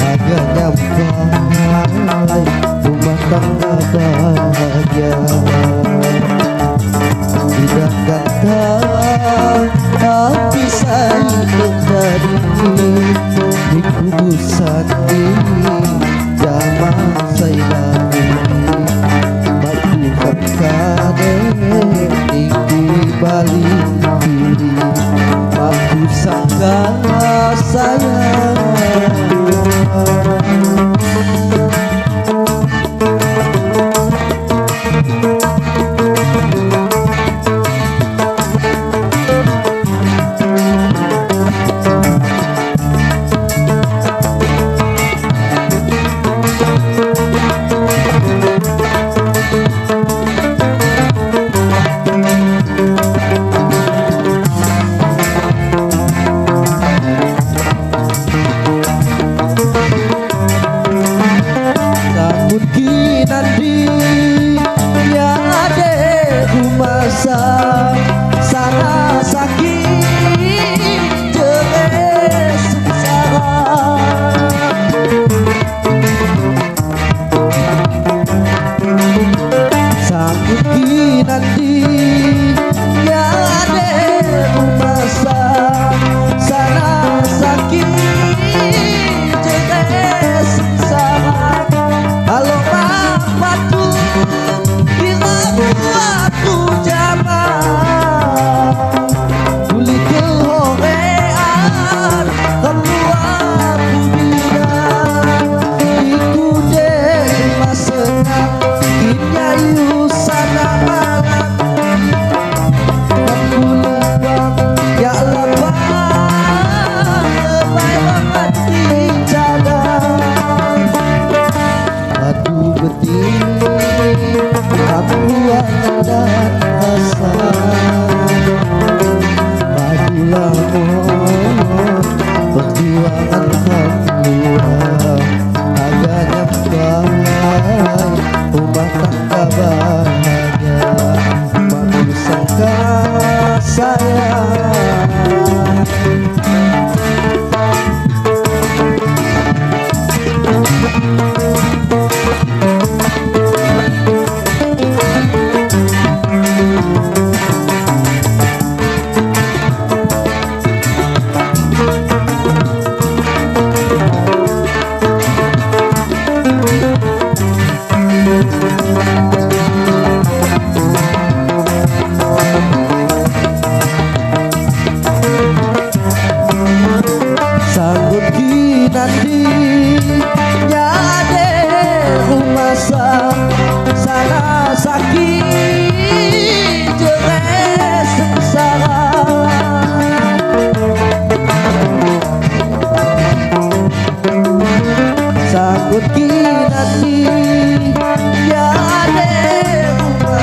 agak nyampai rumah tangga bahagia. Tidak kata hati saya terjadi di kubusan ini zaman saya batu kade tinggi balik diri aku sangka sayang. Sana sakit jeles sengsara sanggup nanti ya ada masa sana sakit jeles sengsara. Halo bapakku bila aku zaman buli kehorean keluar budian itu deh masa innya yusana malam kebulikan ya lepas lebay banget dijalan aduh beting kapuan dan rasa majulah mohon perjuangan kamua agak nyampai rumah tangga bahagia malu sangka sayang. Sanggup nanti nyade rumah sana sakit jeles sengsara sanggup nanti nyade rumah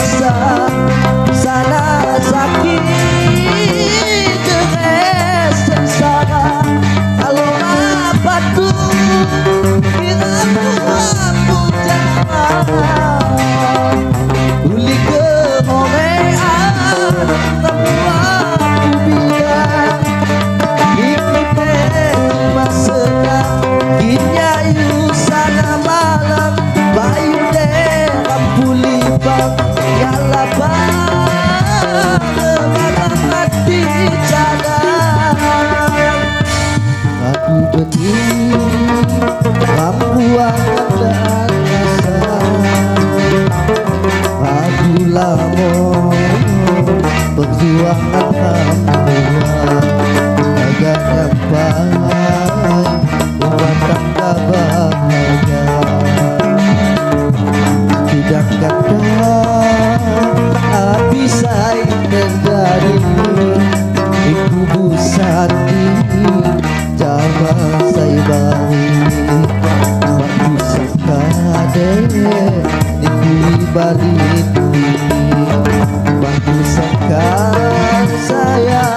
sana sakit jeles sengsara. Halo bapakku bila aku zaman uli kehorean keluar budian ini masa innya yusana malam bayu deh kapulipan ya labang lebaran hati cadang aku bening kapuan dan rasa adulah mohon perjuangan kamua agak nyampai rumah tangga bahagia tidak kata habis saya terjadi di kubusan ini zaman saya balik waktu sekade di balik ini waktu sekarang saya